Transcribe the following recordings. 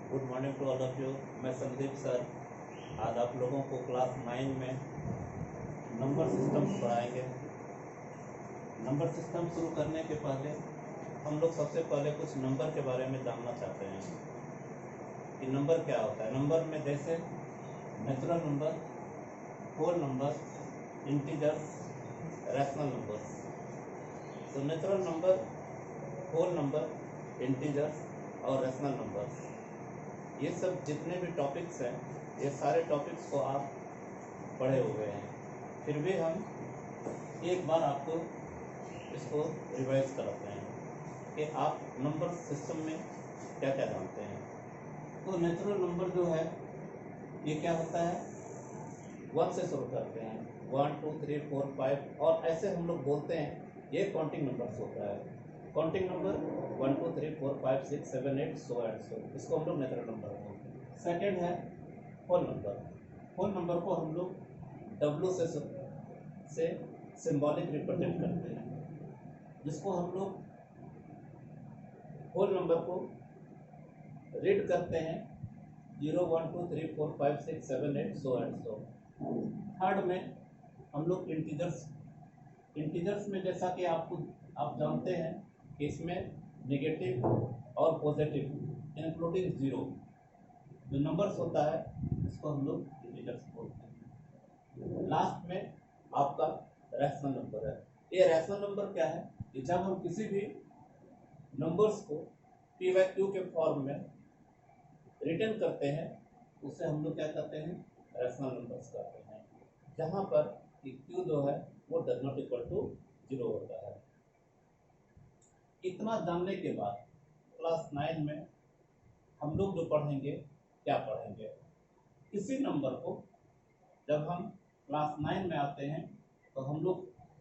Good morning to all of you. मैं Sandeep sir आज आप लोगों को क्लास 9 में नंबर सिस्टम्स पढ़ाएंगे। नंबर सिस्टम शुरू करने के पहले हम लोग सबसे पहले कुछ नंबर के बारे में जानना चाहते हैं कि नंबर क्या होता है। नंबर में जैसे natural number, whole number, integers, rational numbers. तो natural number, whole number, integers और रैशनल नंबर्स, ये सब जितने भी टॉपिक्स हैं ये सारे टॉपिक्स को आप पढ़े हुए हैं। फिर भी हम एक बार आपको इसको रिवाइज कराते हैं कि आप नंबर सिस्टम में क्या क्या जानते हैं। तो नेचुरल नंबर जो है ये क्या होता है, 1 से शुरू करते हैं, 1 2 3 4 5 और ऐसे हम लोग बोलते हैं। ये काउंटिंग नंबर्स होता है। Counting number 1 2 3 4 5 6 7 8 so and so, इसको हम लोग नेचुरल नंबर बोलते हैं। सेकेंड है होल नंबर। होल नंबर को हम लोग डब्ल्यू से सिंबॉलिक रिप्रेजेंट करते हैं, जिसको हम लोग होल नंबर को रीड करते हैं 0 1 2 3 4 5 6 7 8 सो एंड सो। थर्ड में हम लोग इंटीजर्स में जैसा कि आप जानते हैं कि इसमें नेगेटिव और पॉजिटिव इंक्लूडिंग जीरो जो नंबर्स होता है इसको हम लोग इंटीजर्स बोलते हैं। लास्ट में आपका रैशनल नंबर है। ये रैशनल नंबर क्या है कि जब हम किसी भी नंबर्स को पी बाई क्यू के फॉर्म में रिटर्न करते हैं उसे हम लोग क्या कहते हैं, रैशनल नंबर्स कहते हैं, जहाँ पर क्यू जो है वो डज नॉट इक्वल टू 0 होता है। इतना जानने के बाद क्लास 9 में हम लोग जो पढ़ेंगे, क्या पढ़ेंगे, किसी नंबर को जब हम क्लास 9 में आते हैं तो हम लोग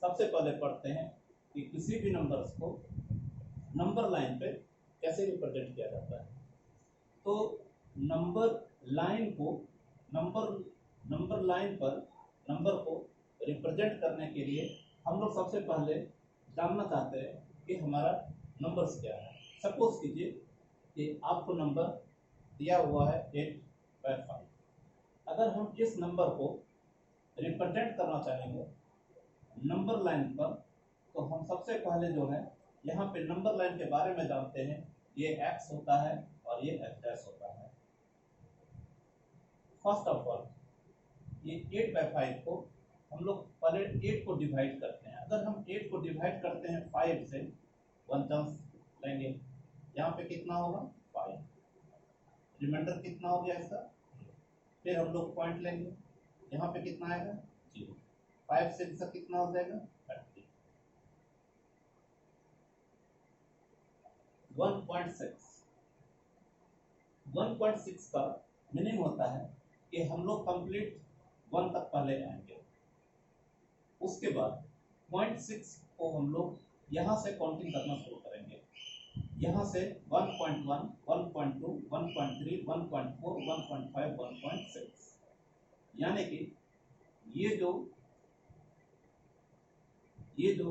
सबसे पहले पढ़ते हैं कि किसी भी नंबर्स को नंबर लाइन पे कैसे रिप्रेजेंट किया जाता है। तो नंबर लाइन पर नंबर को रिप्रेजेंट करने के लिए हम लोग सबसे पहले जानना चाहते हैं कि हमारा नंबर्स क्या है। सपोज कीजिए कि आपको नंबर दिया हुआ है 8/5। अगर हम इस नंबर को रिप्रेजेंट करना चाहेंगे नंबर लाइन पर तो हम सबसे पहले जो है यहाँ पे नंबर लाइन के बारे में जानते हैं। ये x होता है और ये x' होता है। फर्स्ट ऑफ ऑल ये 8/5 को हम लोग पहले 8 को डिवाइड करते हैं। अगर हम 8 को डिवाइड करते हैं 5 से 1 चांस लेंगे, यहाँ पे कितना होगा 5, रिमाइंडर कितना हो गया इसका। फिर हम लोग पॉइंट लेंगे, यहाँ पे कितना आएगा 0, 5 से इसका कितना हो जाएगा 30, 1.6 का मीनिंग होता है कि हम लोग कंप्लीट 1 तक पहले आएंगे, उसके बाद 0.6 को हम लोग यहाँ से काउंटिंग करना शुरू करेंगे। यहाँ से 1.1 1.2 1.3 1.4 1.5 1.6, यानी कि ये जो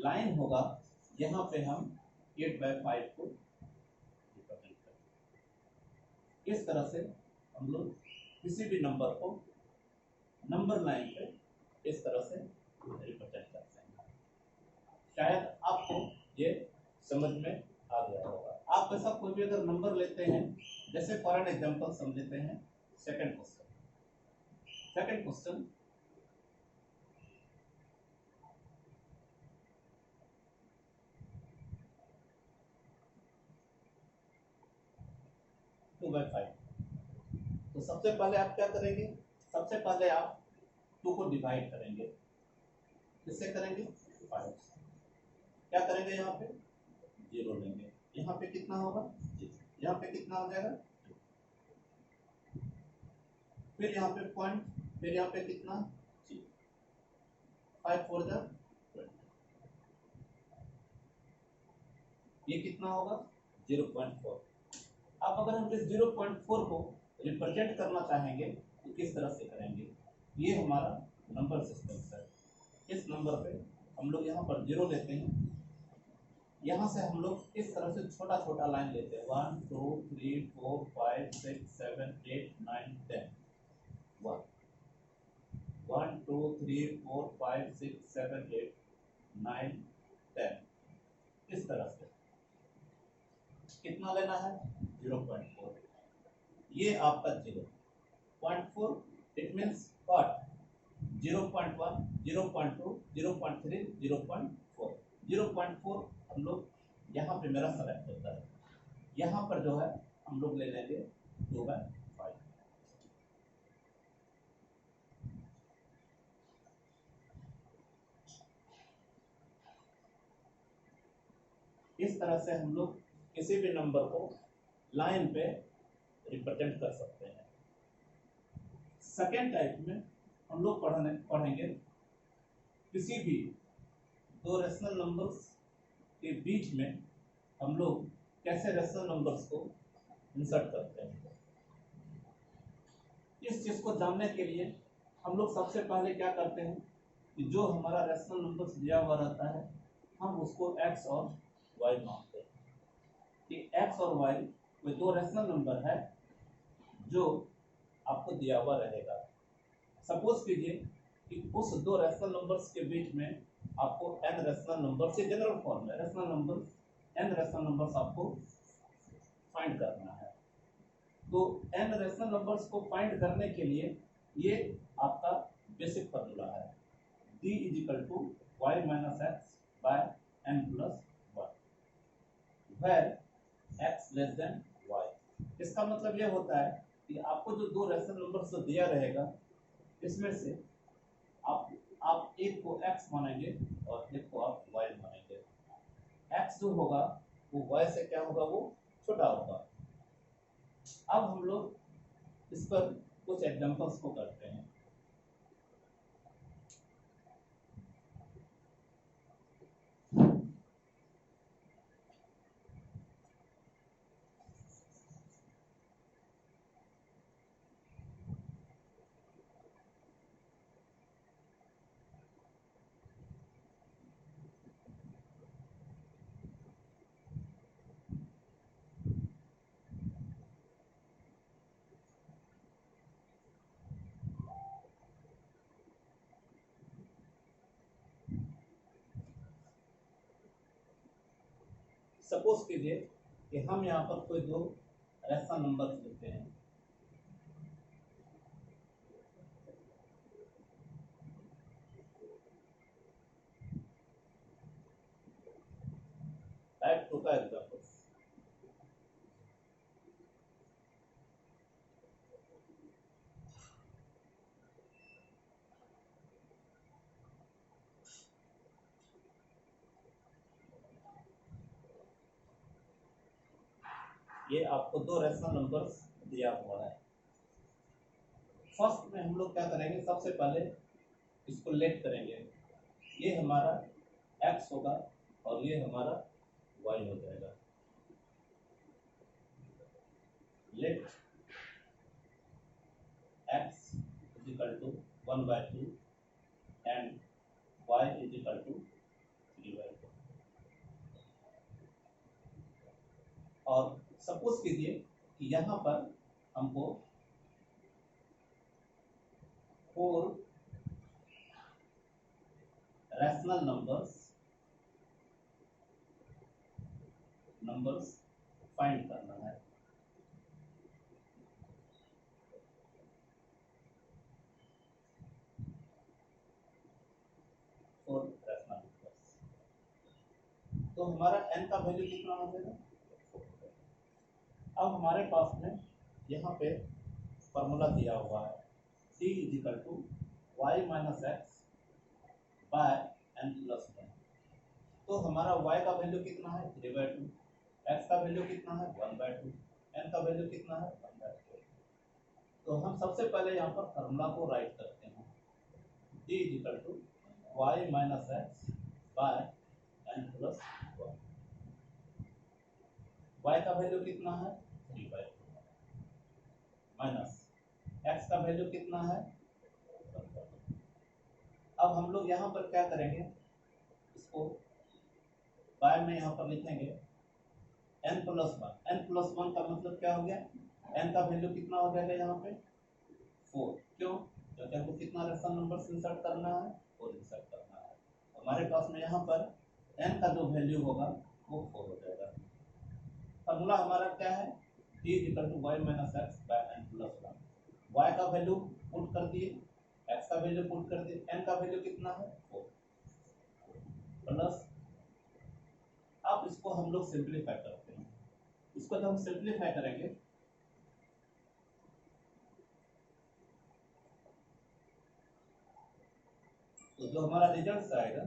लाइन होगा यहाँ पे हम 8/5 को रिप्रेजेंट करेंगे। इस तरह से हम लोग किसी भी नंबर को नंबर लाइन पे इस तरह से रिप्रेजेंट करते हैं। शायद आपको ये समझ में आ गया होगा। आप ऐसा कोई भी अगर नंबर लेते हैं, जैसे फॉर एन एग्जांपल हम लेते हैं सेकंड क्वेश्चन 2/5। तो सबसे पहले आप क्या करेंगे, सबसे पहले आप 2 को डिवाइड करेंगे। किससे करेंगे 5। क्या करेंगे, यहाँ पे 0 लेंगे, यहाँ पे कितना होगा 0, यहाँ पे कितना हो जाएगा 2, फिर यहाँ पे पॉइंट, फिर यहाँ पे कितना 0, 5 4 जा 20, ये कितना होगा 0.4। अब अगर हम इस 0.4 को रिप्रेजेंट करना चाहेंगे तो किस तरह से करेंगे, ये हमारा नंबर सिस्टम है। इस नंबर पे हम लोग यहाँ पर 0 लेते हैं, यहाँ से हम लोग इस तरह से छोटा छोटा लाइन लेते हैं 1 2 3 4 5 6 7 8 9 10 1 1 2 3 4 5 6 7 8 9 10 इस तरह से कितना लेना है 0.4 ये आपका 0.4 इट मीन्स व्हाट 0.1 0.2 0.3 0.4 0.4 हम लोग यहाँ पे मेरा सेलेक्ट होता है यहाँ पर जो है हम लोग ले लेंगे 2/5 इस तरह से हम लोग किसी भी नंबर को लाइन पे रिप्रेजेंट कर सकते हैं। सेकेंड टाइप में हम लोग पढ़ेंगे किसी भी दो रेशनल नंबर्स के बीच में हम लोग कैसे रेशनल नंबर्स को इंसर्ट करते हैं। इस चीज को जानने के लिए हम लोग सबसे पहले क्या करते हैं कि जो हमारा रेशनल नंबर्स दिया हुआ रहता है हम उसको x और y मानते हैं कि x और y कोई दो रेशनल नंबर है जो आपको दिया हुआ रहेगा। सपोज कीजिए कि उस दो रेशनल नंबर्स के बीच में आपको n रेशनल नंबर्स से जनरल फॉर्म में rational numbers n rational numbers आपको फाइंड करना है। तो n रेशनल नंबर्स को फाइंड करने के लिए ये आपका बेसिक फार्मूला है d = y - x by n + 1 where x < y। इसका मतलब यह होता है कि आपको जो दो रेशनल नंबर्स दिया रहेगा इसमें से आप एक को x मानेंगे और एक को आप y मानेंगे। x जो होगा वो y से क्या होगा वो छोटा होगा। अब हम लोग इस पर कुछ एग्जांपल्स को करते हैं। सपोज कीजिए कि हम यहाँ पर कोई दो रेशनल नंबर लेते हैं। टाइप 2 का एग्जांपल ये आपको दो रेशनल नंबर्स दिया हुआ है। फर्स्ट में हम लोग क्या करेंगे सबसे पहले इसको लेट करेंगे। ये हमारा x होगा और ये हमारा y हो जाएगा। लेट x = 1/2 and y = 3/2 और सपोज कीजिए कि यहाँ पर हमको 4 रैशनल नंबर्स फाइंड करना है। तो हमारा n का वैल्यू कितना हो जाएगा। अब हमारे पास में यहाँ पे फॉर्मूला दिया हुआ है d = y - x by n + 1। तो हमारा y का वैल्यू कितना है 3/2, x का वैल्यू कितना है 1/2, n का वैल्यू कितना है 1/4। तो हम सबसे पहले यहाँ पर फॉर्मूला को राइट करते हैं d = y - x by n + 1। y का वैल्यू कितना है 3/2 माइनस x का वैल्यू कितना है 1/2। अब हम लोग यहाँ पर क्या करेंगे इसको बाय में यहाँ पर लिखेंगे n+1 का मतलब क्या हो गया, n का वैल्यू कितना हो जाएगा यहाँ पे 4। क्यों? क्योंकि हमको कितना रेशनल नंबर इंसर्ट करना है, 4 इंसर्ट करना है। हमारे पास में यहाँ पर n का जो वैल्यू होगा वो 4 हो जाएगा। फॉर्मूला हमारा क्या है, d = y - x/n+1। y का वैल्यू पुट कर दिए, x का वैल्यू पुट कर दिए, n का वैल्यू कितना है 4 प्लस। अब इसको हम लोग सिंप्लीफाई करते हैं। इसको जब हम सिंप्लीफाई करेंगे तो जो हमारा रिजल्ट आएगा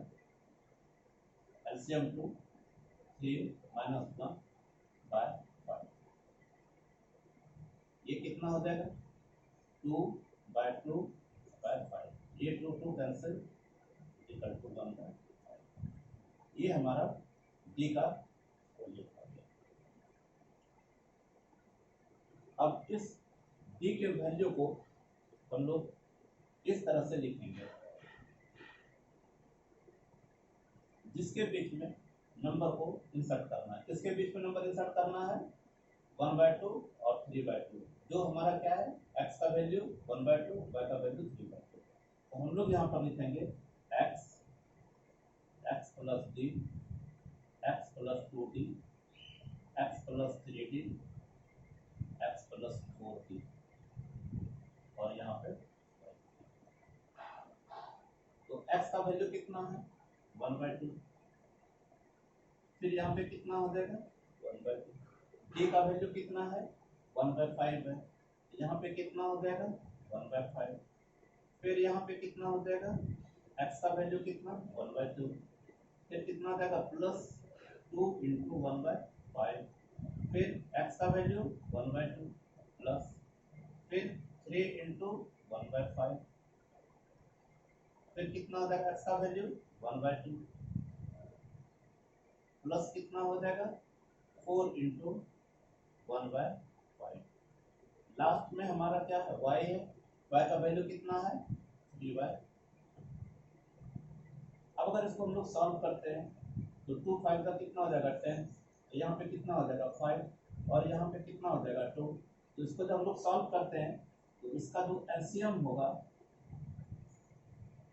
LCM 2 3 - 1/5, ये कितना हो जाएगा 2/2/5। ये 2 कैंसिल इक्वल टू 1/5। ये हमारा डी का वैल्यू आ गया। अब इस डी के वैल्यू को हम लोग इस तरह से लिखेंगे, जिसके बीच में नंबर को इंसर्ट करना है। किसके बीच में नंबर इंसर्ट करना है 1/2 और 3/2। जो हमारा क्या है x का वैल्यू 1/2, y का वैल्यू 3/2। तो हम लोग यहाँ पर लिखेंगे x + d, x + 2d, x + 3d, x + 4d और यहाँ पे तो x का वैल्यू कितना है 1/2, फिर यहाँ पे कितना हो जाएगा 1/2। d का वैल्यू कितना है 1/5 है, यहाँ पे कितना हो जाएगा 1/5। फिर यहाँ पे कितना हो जाएगा x का वैल्यू कितना 1/2, फिर कितना हो जाएगा +2 × 1/5, फिर x का वैल्यू 1/2 प्लस, फिर 3 × 1/5, फिर कितना हो जाएगा x का वैल्यू 1/2 प्लस कितना हो जाएगा 4 × 1/5। लास्ट में हमारा क्या है y है, y का वैल्यू कितना है 3/। अब अगर इसको हम लोग सॉल्व करते हैं तो 2 5 का कितना हो जाएगा 10, यहाँ पे कितना हो जाएगा 5 और यहाँ पे कितना हो जाएगा 2। तो इसको जब हम लोग सॉल्व करते हैं तो इसका जो एलसीएम होगा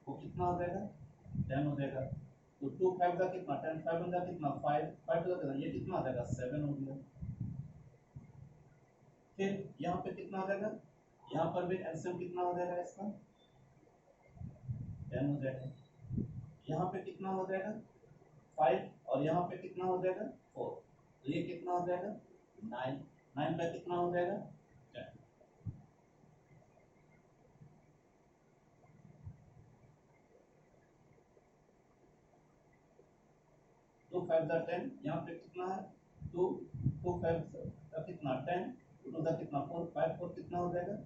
वो कितना हो जाएगा 10 हो जाएगा। तो 2 5 का कितना 10, 5 का कितना 5 5 का कितना, ये कितना हो जाएगा 7 हो गया। फिर यहाँ पे कितना हो जाएगा, यहाँ पर भी एलसीएम कितना हो जाएगा इसका 10 हो जाएगा। यहाँ पे कितना हो जाएगा 5 और यहाँ पे कितना हो जाएगा 4, तो ये कितना हो जाएगा 9 9 का कितना हो जाएगा 10। तो 5 का 10, यहाँ पे कितना है 2 2 5 का कितना 10, 2 का कितना 4, 5 4 कितना हो जाएगा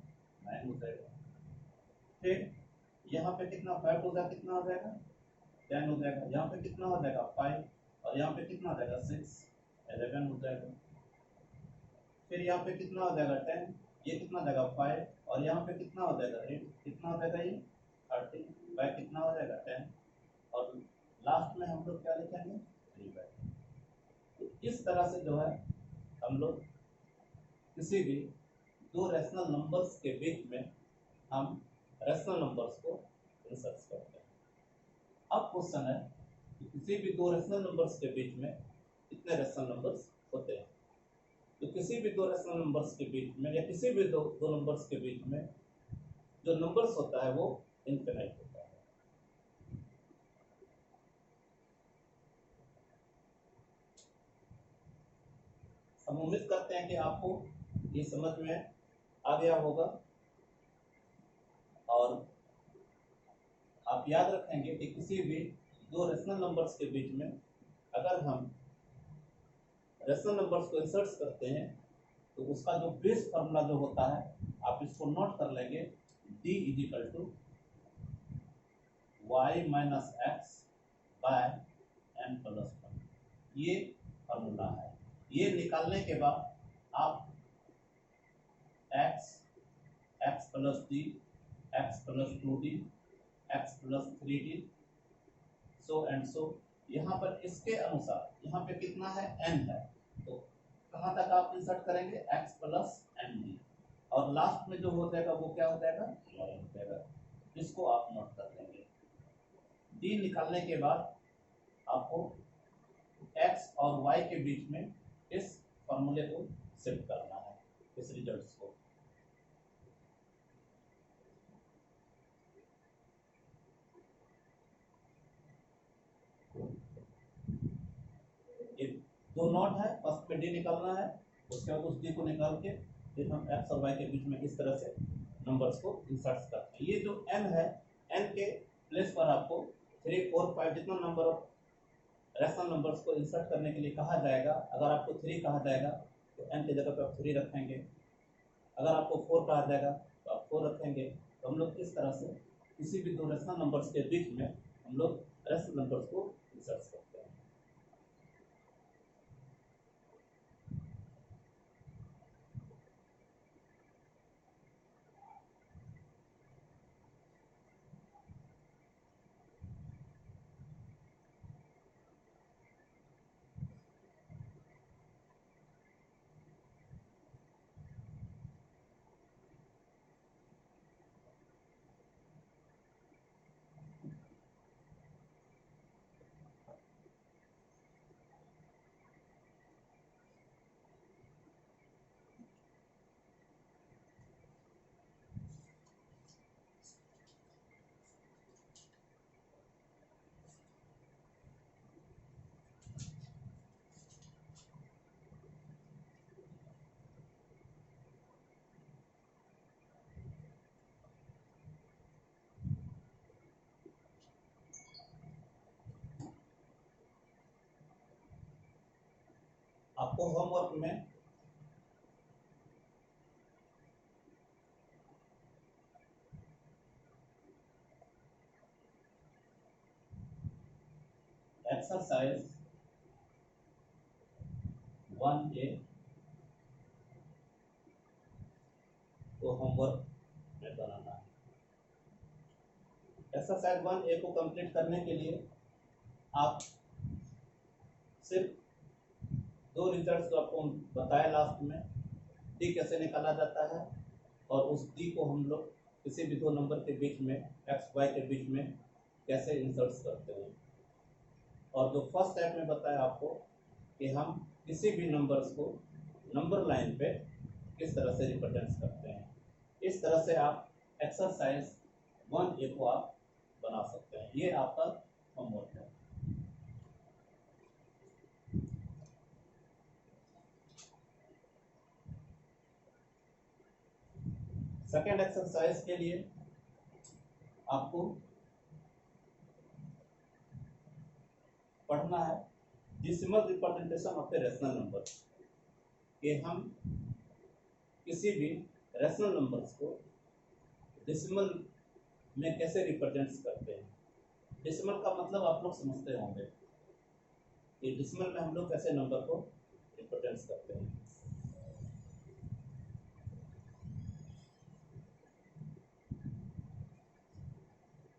9 हो जाएगा। फिर यहाँ पे कितना 5 2 का कितना हो जाएगा 10 हो जाएगा, यहाँ पे कितना हो जाएगा 5 और यहाँ पे कितना हो जाएगा 6 11 हो जाएगा। फिर यहाँ पे कितना हो जाएगा 10, ये कितना हो जाएगा 5 और यहाँ पे कितना हो जाएगा 8, कितना हो जाएगा ये 30 बाय कितना हो जाएगा 10 और लास्ट में हम लोग क्या लिखेंगे 3/। तो इस तरह से जो है हम लोग किसी भी दो रैशनल नंबर्स के बीच में हम रैशनल नंबर्स को इंसर्ट करते हैं। अब क्वेश्चन है कि किसी भी दो रैशनल नंबर्स के बीच में कितने रैशनल नंबर्स होते हैं। तो किसी भी दो रैशनल नंबर्स के बीच में या किसी भी दो नंबर्स के बीच में जो नंबर्स होता है वो इनफिनाइट होता है। हम उम्मीद करते हैं कि आपको ये समझ में आ गया होगा और आप याद रखेंगे कि किसी भी दो रैशनल नंबर्स के बीच में अगर हम रैशनल नंबर्स को इंसर्ट करते हैं तो उसका जो बेस फॉर्मूला जो होता है आप इसको नोट कर लेंगे, d = y - x/n+1। ये फॉर्मूला है। ये निकालने के बाद आप x + d, x + 2d, x + 3d so and so, यहाँ पर इसके अनुसार यहाँ पे कितना है n है, तो कहाँ तक आप इंसर्ट करेंगे, x प्लस एन डी, और लास्ट में जो हो जाएगा वो क्या हो जाएगा, y हो जाएगा। इसको आप नोट कर लेंगे। डी निकालने के बाद आपको x और y के बीच में इस फॉर्मूले को शिफ्ट करना है, इस रिजल्ट्स को। ये दो नॉट है, फर्स्ट में डी निकालना है, उसके बाद उस डी को निकाल के फिर हम x और y के बीच में इस तरह से नंबर्स को इंसर्ट करते हैं। ये जो n है, n के प्लेस पर आपको 3, 4, 5 जितना नंबर ऑफ रैशनल नंबर्स को इंसर्ट करने के लिए कहा जाएगा। अगर आपको 3 कहा जाएगा तो n की जगह पे आप 3 रखेंगे, अगर आपको 4 कहा जाएगा तो आप 4 रखेंगे। तो हम लोग इस तरह से किसी भी दो रैशनल नंबर्स के बीच में हम लोग रैशनल नंबर्स को इंसर्ट करते हैं। आपको होमवर्क में एक्सरसाइज 1A को होमवर्क में बनाना है। एक्सरसाइज 1A को कंप्लीट करने के लिए आप सिर्फ दो रिजल्ट्स जो आपको बताया लास्ट में, डी कैसे निकाला जाता है और उस डी को हम लोग किसी भी दो नंबर के बीच में एक्स वाई के बीच में कैसे इंसर्ट करते हैं। और जो फर्स्ट स्टेप में बताया आपको कि हम किसी भी नंबर्स को नंबर लाइन पे किस तरह से रिप्रेजेंट करते हैं। इस तरह से आप एक्सरसाइज 1A को आप बना सकते हैं। ये आपका होमवर्क है। सेकेंड एक्सरसाइज के लिए आपको पढ़ना है decimal representation of a rational number, कि हम किसी भी रैशनल नंबर्स को डेसिमल में कैसे रिप्रेजेंट करते हैं। डेसिमल का मतलब आप लोग समझते होंगे कि डेसिमल में हम लोग कैसे नंबर को रिप्रेजेंट करते हैं।